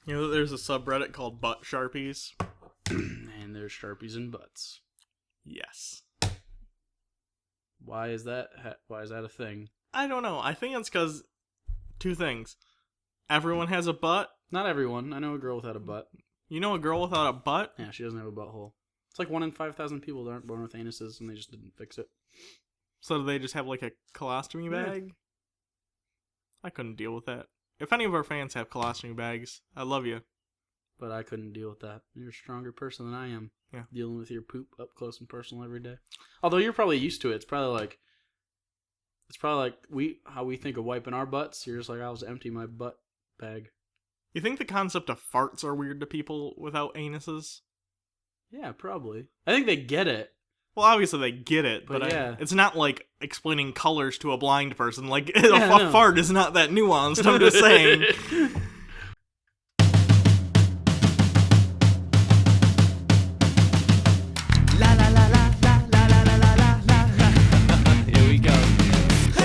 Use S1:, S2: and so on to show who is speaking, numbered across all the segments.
S1: You know, there's a subreddit called Butt Sharpies.
S2: And there's Sharpies and butts.
S1: Yes.
S2: Why is that a thing?
S1: I don't know. I think it's because two things. Everyone has a butt.
S2: Not everyone. I know a girl without a butt.
S1: You know a girl without a butt?
S2: Yeah, she doesn't have a butthole. It's like 1 in 5,000 people that aren't born with anuses, and they just didn't fix it.
S1: So do they just have like a colostomy
S2: Yeah.
S1: bag? I couldn't deal with that. If any of our fans have colostomy bags, I love you.
S2: But I couldn't deal with that. You're a stronger person than I am.
S1: Yeah.
S2: Dealing with your poop up close and personal every day. Although you're probably used to it. It's probably like how we think of wiping our butts. You're just like, I'll just empty my butt bag.
S1: You think the concept of farts are weird to people without anuses?
S2: Yeah, probably. I think they get it.
S1: Well, obviously they get it, but
S2: yeah.
S1: It's not like explaining colors to a blind person. Like,
S2: Yeah,
S1: a fart is not that nuanced, I'm just saying.
S2: Here we go.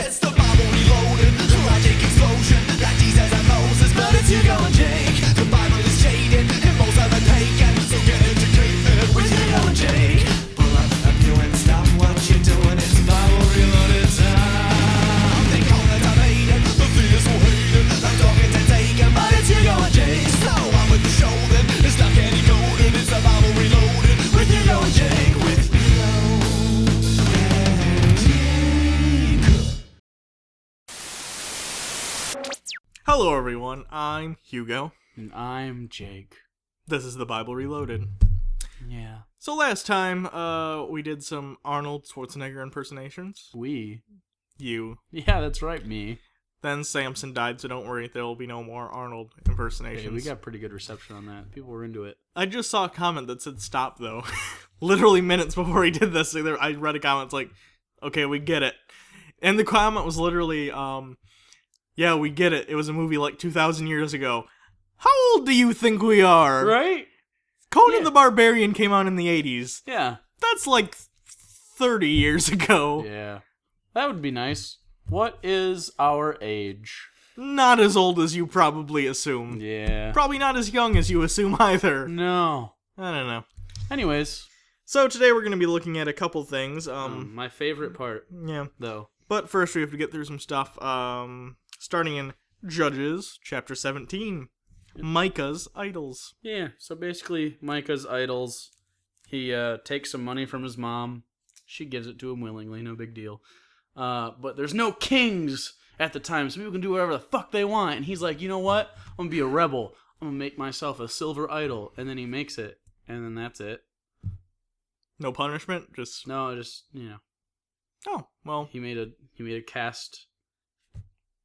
S3: It's the Bible reloaded, the logic explosion, like Jesus and Moses, but it's Hugo and Jake. The Bible is jaded, and most of it taken, so get educated with Hugo and Jake. Pull up you and stop what you're doing, it's the Bible reloaded time. They call it debated, the theorists will hate it, like talking to taken, but it's Hugo and Jake. So on with the show then, it's not candy coated, it's the Bible reloaded, with Hugo and Jake, with Hugo and Jake.
S1: Hello, everyone. I'm Hugo.
S2: And I'm Jake.
S1: This is the Bible Reloaded.
S2: Yeah.
S1: So last time, we did some Arnold Schwarzenegger impersonations.
S2: We.
S1: You.
S2: Yeah, that's right, me.
S1: Then Samson died, so don't worry, there will be no more Arnold impersonations.
S2: Hey, we got pretty good reception on that. People were into it.
S1: I just saw a comment that said stop, though. Literally minutes before he did this, I read a comment, it's like, okay, we get it. And the comment was literally, yeah, we get it. It was a movie like 2,000 years ago. How old do you think we are?
S2: Right?
S1: Conan
S2: Yeah.
S1: the Barbarian came out in the 80s.
S2: Yeah.
S1: That's like 30 years ago.
S2: Yeah. That would be nice. What is our age?
S1: Not as old as you probably assume.
S2: Yeah.
S1: Probably not as young as you assume either.
S2: No.
S1: I don't know.
S2: Anyways,
S1: So today we're going to be looking at a couple things.
S2: my favorite part,
S1: Yeah.
S2: though.
S1: But first we have to get through some stuff. Starting in Judges, chapter 17. Micah's idols.
S2: Yeah, so basically, Micah's idols, he takes some money from his mom. She gives it to him willingly, no big deal. But there's no kings at the time, so people can do whatever the fuck they want. And he's like, you know what? I'm gonna be a rebel. I'm gonna make myself a silver idol. And then he makes it, and then that's it.
S1: No punishment, just...
S2: Oh,
S1: well,
S2: he made a cast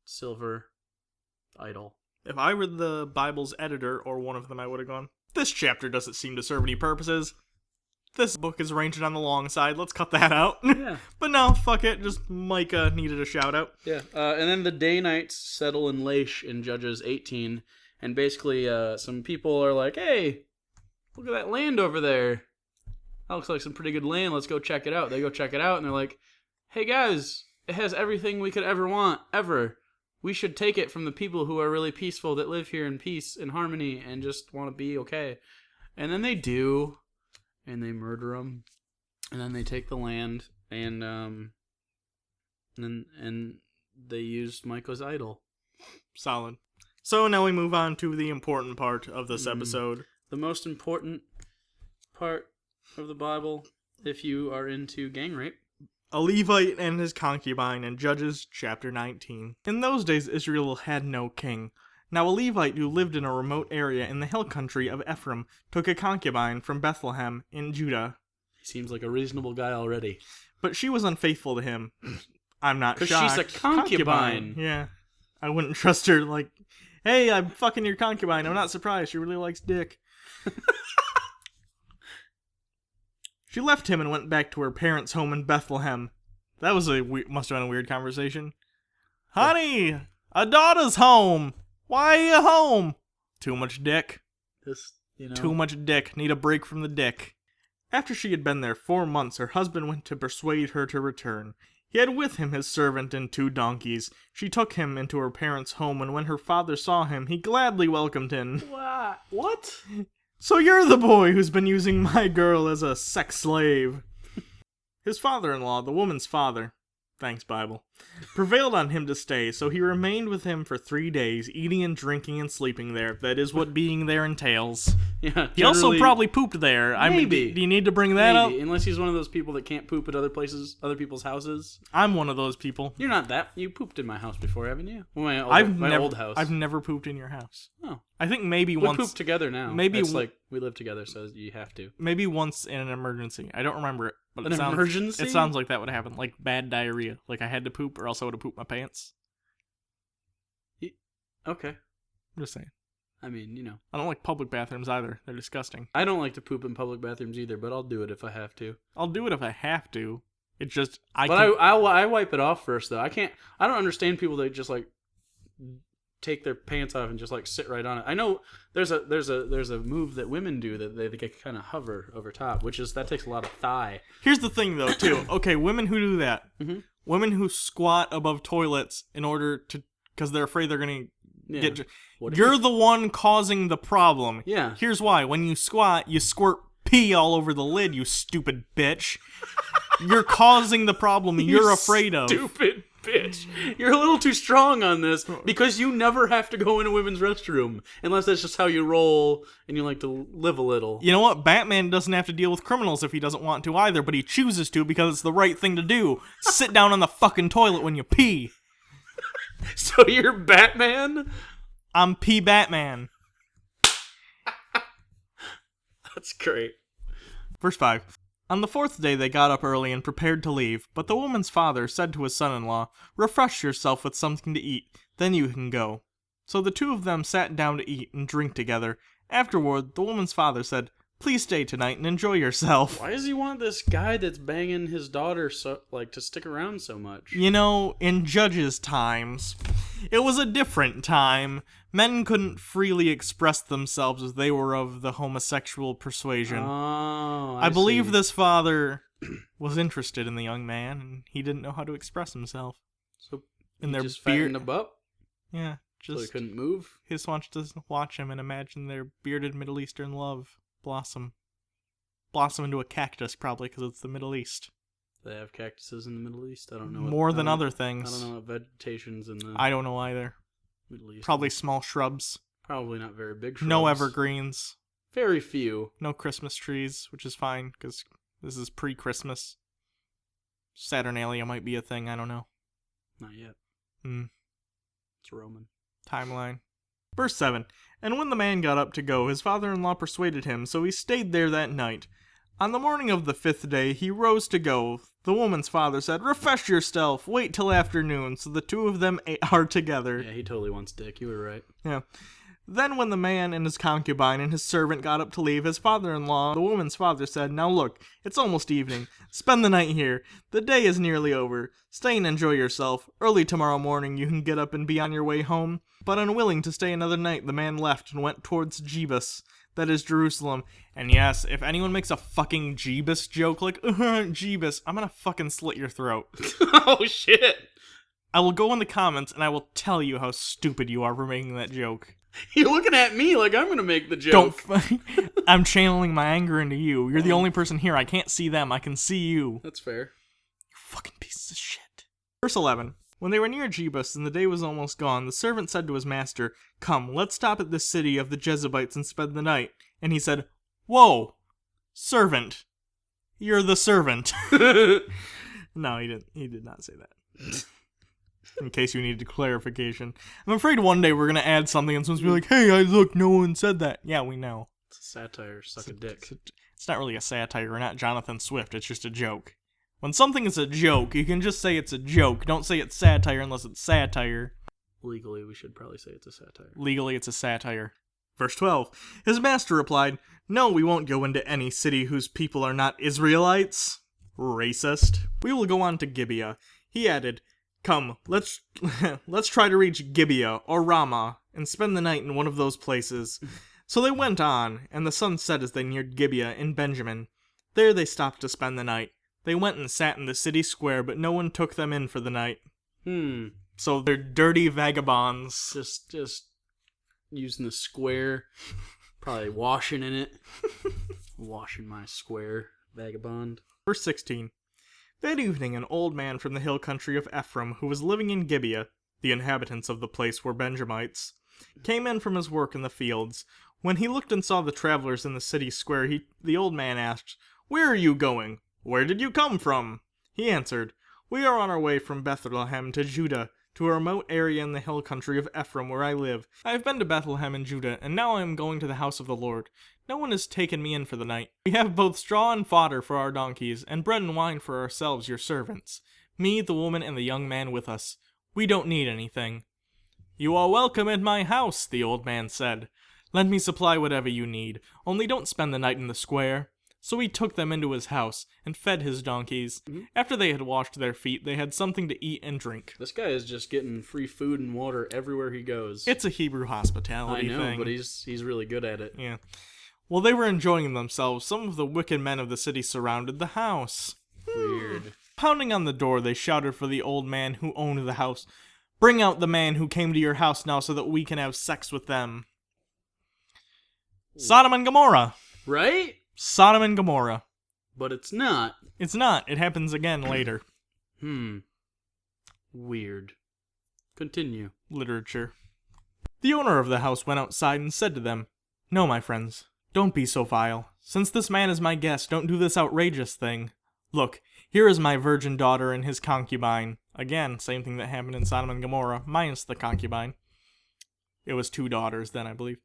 S2: silver idol.
S1: if I were the Bible's editor, or one of them, I would have gone, this chapter doesn't seem to serve any purposes. This book is arranged on the long side, let's cut that out.
S2: Yeah.
S1: But no, fuck it, just Micah needed a shout out.
S2: Yeah, and then the Danites settle in Laish in Judges 18, and basically some people are like, hey, look at that land over there. That looks like some pretty good land, let's go check it out. They go check it out, and they're like, hey guys, it has everything we could ever want, ever. We should take it from the people who are really peaceful, that live here in peace and harmony, and just want to be okay. And then they do, and they murder them, and then they take the land, and they used Micah's idol.
S1: Solid. So now we move on to the important part of this episode.
S2: The most important part of the Bible, if you are into gang rape.
S1: A Levite and his concubine in Judges chapter 19. In those days Israel had no king. Now a Levite who lived in a remote area in the hill country of Ephraim took a concubine from Bethlehem in Judah.
S2: He seems like a reasonable guy already.
S1: But she was unfaithful to him. I'm not shocked.
S2: Because she's a concubine.
S1: Yeah. I wouldn't trust her like, hey, I'm fucking your concubine. I'm not surprised. She really likes dick. She left him and went back to her parents' home in Bethlehem. That was must have been a weird conversation. Honey, a daughter's home. Why are you home? Too much dick. Too much dick. Need a break from the dick. After she had been there 4 months, her husband went to persuade her to return. He had with him his servant and 2 donkeys. She took him into her parents' home, and when her father saw him, he gladly welcomed him.
S2: What?
S1: So you're the boy who's been using my girl as a sex slave. His father-in-law, the woman's father, thanks Bible, prevailed on him to stay, so he remained with him for 3 days, eating and drinking and sleeping there. That is what being there entails.
S2: Yeah.
S1: He also probably pooped there. I mean,
S2: Maybe.
S1: do you need to bring that up?
S2: Unless he's one of those people that can't poop at other places, other people's houses.
S1: I'm one of those people.
S2: You're not that. You pooped in my house before, haven't you? My old house.
S1: I've never pooped in your house.
S2: Oh.
S1: I think maybe
S2: We
S1: once.
S2: poop together now.
S1: Maybe
S2: it's like we live together, so you have to.
S1: Maybe once in an emergency. I don't remember it. But
S2: An emergency?
S1: It sounds like that would happen. Like bad diarrhea. Like I had to poop or else I would have pooped my pants.
S2: Okay.
S1: I'm just saying.
S2: I mean, you know.
S1: I don't like public bathrooms either. They're disgusting.
S2: I don't like to poop in public bathrooms either, but I'll do it if I have to.
S1: I'll do it if I have to. It's just
S2: I wipe it off first though. I don't understand people that just like take their pants off and just like sit right on it. I know there's a move that women do that they kind of hover over top, that takes a lot of thigh.
S1: Here's the thing though too. Okay, women who do that, women who squat above toilets in order to, because they're afraid they're gonna get. You're the one causing the problem.
S2: Yeah.
S1: Here's why: when you squat, you squirt pee all over the lid. You stupid bitch. You're causing the problem you're afraid of.
S2: Stupid bitch. You're a little too strong on this because you never have to go in a women's restroom unless that's just how you roll and you like to live a little.
S1: You know what? Batman doesn't have to deal with criminals if he doesn't want to either, but he chooses to because it's the right thing to do. Sit down on the fucking toilet when you pee.
S2: So you're Batman?
S1: I'm P. Batman.
S2: That's great.
S1: Verse 5. On the 4th day they got up early and prepared to leave, but the woman's father said to his son-in-law, "Refresh yourself with something to eat, then you can go." So the 2 of them sat down to eat and drink together. Afterward, the woman's father said, "Please stay tonight and enjoy yourself."
S2: Why does he want this guy that's banging his daughter to stick around so much?
S1: You know, in Judges' times, it was a different time. Men couldn't freely express themselves as they were of the homosexual persuasion.
S2: Oh,
S1: I believe this father was interested in the young man, and he didn't know how to express himself.
S2: So
S1: in
S2: he
S1: their
S2: just fattened him up?
S1: Yeah,
S2: So he
S1: just
S2: couldn't move?
S1: he just wants to watch him and imagine their bearded Middle Eastern love blossom into a cactus, probably because it's the Middle East.
S2: They have cactuses in the Middle East? I don't know.
S1: More than other things.
S2: I don't know what vegetation's in the
S1: I don't know either.
S2: Middle East.
S1: Probably small shrubs.
S2: Probably not very big shrubs.
S1: No evergreens.
S2: Very few.
S1: No Christmas trees, which is fine, because this is pre-Christmas. Saturnalia might be a thing, I don't know.
S2: Not yet.
S1: It's
S2: Roman.
S1: Timeline. Verse 7. And when the man got up to go, his father-in-law persuaded him, so he stayed there that night. On the morning of the 5th day, he rose to go. The woman's father said, "Refresh yourself, wait till afternoon." So the 2 of them are together.
S2: Yeah, he totally wants dick. You were right.
S1: Yeah. Then when the man and his concubine and his servant got up to leave, his father-in-law, the woman's father, said, "Now look, it's almost evening. Spend the night here. The day is nearly over. Stay and enjoy yourself. Early tomorrow morning you can get up and be on your way home." But unwilling to stay another night, the man left and went towards Jebus, that is Jerusalem. And yes, if anyone makes a fucking Jebus joke like, Jebus, I'm gonna fucking slit your throat.
S2: Oh, shit.
S1: I will go in the comments and I will tell you how stupid you are for making that joke.
S2: You're looking at me like I'm gonna make the joke.
S1: I'm channeling my anger into you. You're the only person here. I can't see them. I can see you.
S2: That's fair.
S1: You fucking pieces of shit. Verse 11. When they were near Jebus and the day was almost gone, the servant said to his master, "Come, let's stop at this city of the Jebusites and spend the night." And he said, "Whoa, servant. You're the servant." No, he didn't. He did not say that. In case you needed clarification. I'm afraid one day we're going to add something and someone's going to be like, "Hey, look, no one said that." Yeah, we know.
S2: It's a satire. Suck a dick.
S1: It's not really a satire. We're not Jonathan Swift. It's just a joke. When something is a joke, you can just say it's a joke. Don't say it's satire unless it's satire.
S2: Legally, we should probably say it's a satire.
S1: Legally, it's a satire. Verse 12. His master replied, "No, we won't go into any city whose people are not Israelites." Racist. "We will go on to Gibeah." He added, "Come, let's try to reach Gibeah or Ramah and spend the night in one of those places." So they went on, and the sun set as they neared Gibeah in Benjamin. There they stopped to spend the night. They went and sat in the city square, but no one took them in for the night.
S2: Hmm.
S1: So they're dirty vagabonds.
S2: Just using the square. Probably washing in it. Washing my square, vagabond.
S1: Verse 16. That evening an old man from the hill country of Ephraim, who was living in Gibeah, the inhabitants of the place were Benjamites, came in from his work in the fields. When he looked and saw the travelers in the city square, the old man asked, "Where are you going? Where did you come from?" He answered, "We are on our way from Bethlehem to Judah, to a remote area in the hill country of Ephraim where I live. I have been to Bethlehem in Judah, and now I am going to the house of the Lord. No one has taken me in for the night. We have both straw and fodder for our donkeys, and bread and wine for ourselves, your servants. Me, the woman, and the young man with us. We don't need anything." "You are welcome in my house," the old man said. "Let me supply whatever you need, only don't spend the night in the square." So he took them into his house, and fed his donkeys. After they had washed their feet, they had something to eat and drink.
S2: This guy is just getting free food and water everywhere he goes.
S1: It's a Hebrew hospitality
S2: I know,
S1: thing.
S2: but he's really good at it.
S1: Yeah. While they were enjoying themselves, some of the wicked men of the city surrounded the house.
S2: Weird.
S1: Pounding on the door, they shouted for the old man who owned the house. "Bring out the man who came to your house now so that we can have sex with them." Sodom and Gomorrah.
S2: Right?
S1: Sodom and Gomorrah.
S2: But it's not.
S1: It's not. It happens again later.
S2: Weird. Continue.
S1: Literature. The owner of the house went outside and said to them, "No, my friends, don't be so vile. Since this man is my guest, don't do this outrageous thing. Look, here is my virgin daughter and his concubine." Again, same thing that happened in Sodom and Gomorrah, minus the concubine. It was 2 daughters then, I believe.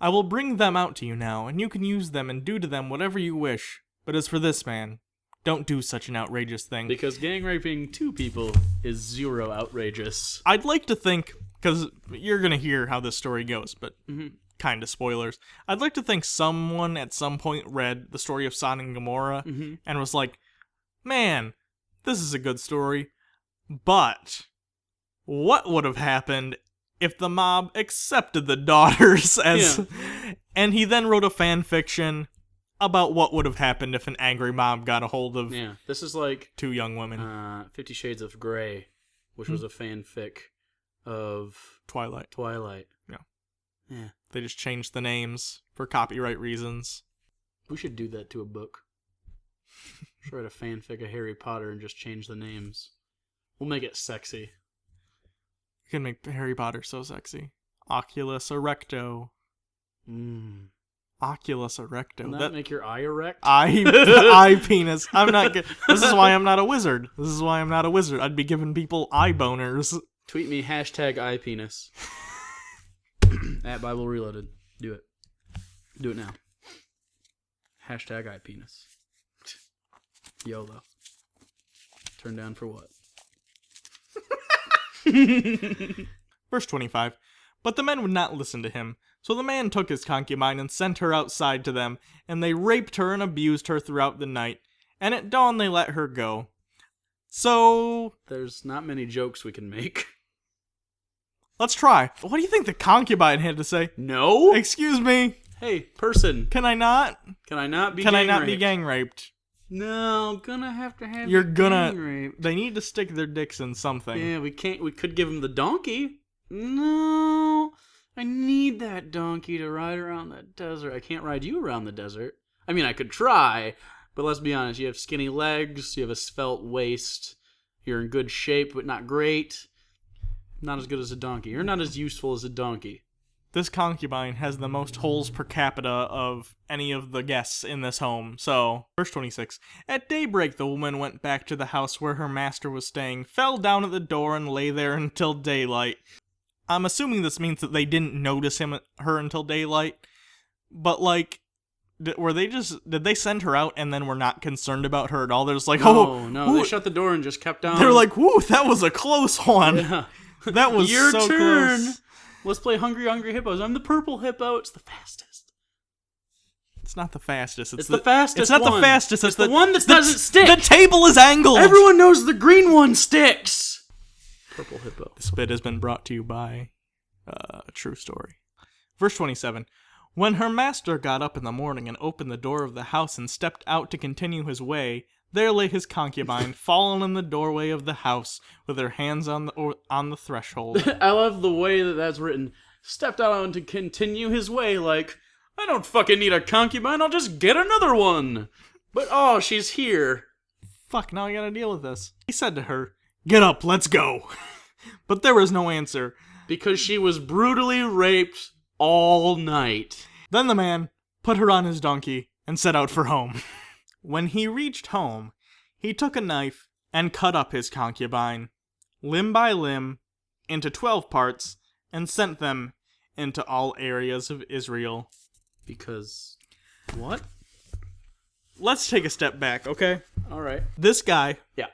S1: "I will bring them out to you now, and you can use them and do to them whatever you wish. But as for this man, don't do such an outrageous thing."
S2: Because gang raping 2 people is 0 outrageous.
S1: I'd like to think, because you're going to hear how this story goes, but kind of spoilers. I'd like to think someone at some point read the story of Sodom and Gomorrah and was like, "Man, this is a good story. But what would have happened if the mob accepted the daughters as..."
S2: Yeah.
S1: And he then wrote a fan fiction about what would have happened if an angry mob got a hold of
S2: Yeah, this is like
S1: 2 young women.
S2: 50 Shades of Grey, which was a fanfic of
S1: Twilight.
S2: Yeah.
S1: They just changed the names for copyright reasons.
S2: We should do that to a book. Should write a fanfic of Harry Potter and just change the names. We'll make it sexy.
S1: You can make Harry Potter so sexy. Oculus Erecto. Oculus Erecto.
S2: Doesn't that make your eye erect?
S1: Eye penis. I'm not good. This is why I'm not a wizard. I'd be giving people eye boners.
S2: Tweet me #ipenis. At Bible Reloaded. Do it. Do it now. #ipenis. YOLO. Turn down for what?
S1: Verse 25. But the men would not listen to him. So the man took his concubine and sent her outside to them, and they raped her and abused her throughout the night. And at dawn they let her go. So...
S2: There's not many jokes we can make.
S1: let's try. What do you think the concubine had to say?
S2: No?
S1: Excuse me.
S2: Hey, person.
S1: Can I not
S2: be
S1: gang raped?
S2: No, gonna have to have
S1: You're
S2: you
S1: gonna...
S2: gang raped.
S1: They need to stick their dicks in something.
S2: Yeah, we could give him the donkey. No, I need that donkey to ride around the desert. I can't ride you around the desert. I mean, I could try, but let's be honest. You have skinny legs, you have a svelte waist, you're in good shape, but not great. Not as good as a donkey. You're not as useful as a donkey.
S1: This concubine has the most holes per capita of any of the guests in this home. So, verse 26. At daybreak, the woman went back to the house where her master was staying, fell down at the door, and lay there until daylight. I'm assuming this means that they didn't notice her until daylight. But, like, did they send her out and then were not concerned about her at all? They're just like,
S2: No, they shut the door and just kept on.
S1: They're like, whoo, that was a close one.
S2: Yeah.
S1: That was
S2: Your
S1: so
S2: turn.
S1: close.
S2: Let's play Hungry Hungry Hippos. I'm the purple hippo. It's the fastest.
S1: It's not the fastest.
S2: It's the fastest.
S1: It's not
S2: one.
S1: the fastest.
S2: It's the one that doesn't stick.
S1: The table is angled.
S2: Everyone knows the green one sticks. Purple hippo.
S1: This bit has been brought to you by a true story. Verse 27. When her master got up in the morning and opened the door of the house and stepped out to continue his way, There lay his concubine, fallen in the doorway of the house, with her hands on the threshold.
S2: I love the way that that's written. Stepped out to continue his way like, I don't fucking need a concubine, I'll just get another one. But oh, she's here.
S1: Fuck, now I gotta deal with this. He said to her, "Get up, let's go." But there was no answer.
S2: Because she was brutally raped all night.
S1: Then the man put her on his donkey and set out for home. When he reached home, he took a knife and cut up his concubine, limb by limb, into 12 parts, and sent them into all areas of Israel.
S2: Because... what?
S1: Let's take a step back, okay?
S2: Alright.
S1: This guy...
S2: yeah.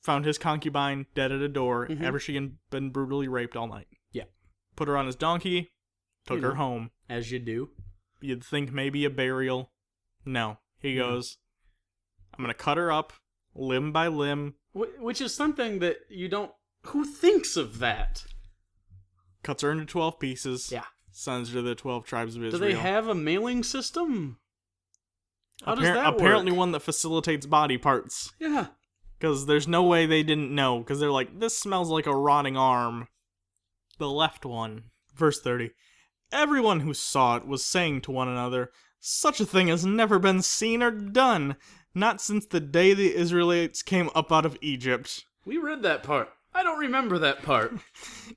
S1: Found his concubine dead at a door after she had been brutally raped all night.
S2: Yeah.
S1: Put her on his donkey, took her home.
S2: As you do.
S1: You'd think maybe a burial. No. He goes, I'm going to cut her up, limb by limb.
S2: Which is something that you don't... who thinks of that?
S1: Cuts her into 12 pieces.
S2: Yeah.
S1: Sends her to the 12 tribes of Israel.
S2: Do they have a mailing system? How does that work?
S1: Apparently one that facilitates body parts.
S2: Yeah.
S1: Because there's no way they didn't know. Because they're like, this smells like a rotting arm. The left one. Verse 30. Everyone who saw it was saying to one another, such a thing has never been seen or done, not since the day the Israelites came up out of Egypt.
S2: We read that part. I don't remember that part.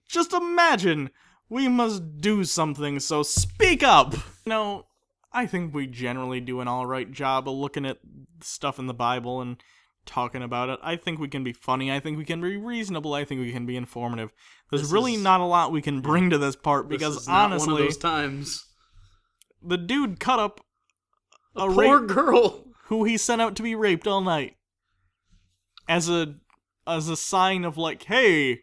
S1: Just imagine. We must do something, so speak up. No, I think we generally do an alright job of looking at stuff in the Bible and talking about it. I think we can be funny. I think we can be reasonable. I think we can be informative. There's really not a lot we can bring to this part because
S2: this is not
S1: honestly,
S2: one of those times.
S1: The dude cut up
S2: a poor girl
S1: who he sent out to be raped all night as a sign of like, hey,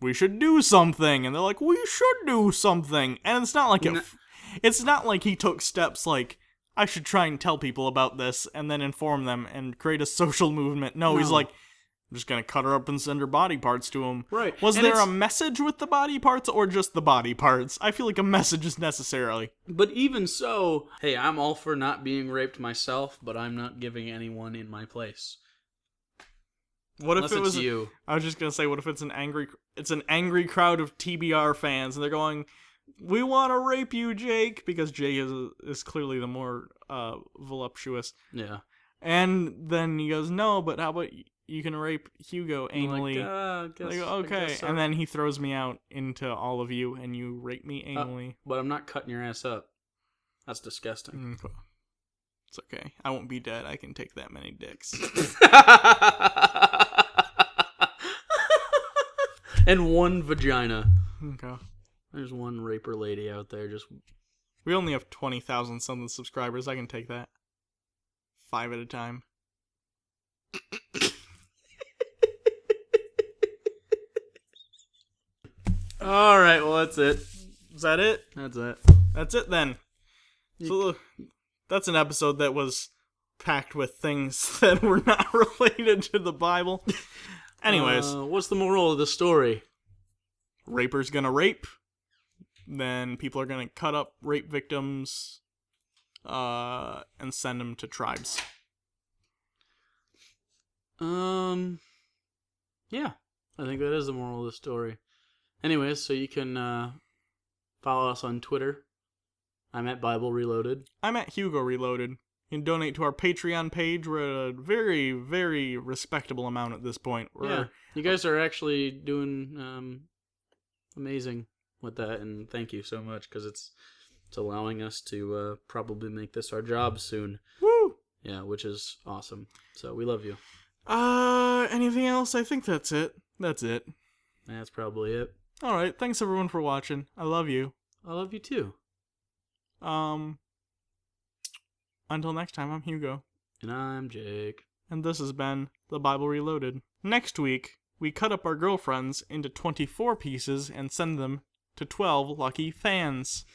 S1: we should do something. And they're like, we should do something. And it's not like it's not like he took steps like, I should try and tell people about this and then inform them and create a social movement. No. He's like, I'm just going to cut her up and send her body parts to him.
S2: Right.
S1: Was there a message with the body parts or just the body parts? I feel like a message is necessarily.
S2: But even so, hey, I'm all for not being raped myself, but I'm not giving anyone in my place.
S1: What if it was
S2: you?
S1: I was just going to say, what if it's an angry crowd of TBR fans and they're going, we want to rape you, Jake, because Jake is clearly the more voluptuous.
S2: Yeah.
S1: And then he goes, no, but how about you can rape Hugo anally?
S2: Like,
S1: okay.
S2: so.
S1: And then he throws me out into all of you and you rape me anally.
S2: But I'm not cutting your ass up. That's disgusting.
S1: It's okay. I won't be dead. I can take that many dicks.
S2: And one vagina.
S1: Okay.
S2: There's one raper lady out there just...
S1: We only have 20,000 something subscribers. I can take that. 5 at a time.
S2: Alright, well that's it.
S1: Is that it?
S2: That's it.
S1: That's it then. So that's an episode that was packed with things that were not related to the Bible. Anyways.
S2: What's the moral of the story?
S1: Raper's gonna rape. Then people are gonna cut up rape victims and send them to tribes.
S2: Yeah. I think that is the moral of the story. Anyways, so you can follow us on Twitter. I'm at Bible Reloaded.
S1: I'm at Hugo Reloaded. You can donate to our Patreon page. We're at a very, very respectable amount at this point.
S2: Yeah, you guys are actually doing amazing with that, and thank you so much, because it's allowing us to probably make this our job soon.
S1: Woo!
S2: Yeah, which is awesome. So we love you.
S1: Anything else? I think that's it. That's it.
S2: That's probably it.
S1: Alright, thanks everyone for watching. I love you.
S2: I love you too.
S1: Until next time, I'm Hugo.
S2: And I'm Jake.
S1: And this has been The Bible Reloaded. Next week, we cut up our girlfriends into 24 pieces and send them to 12 lucky fans.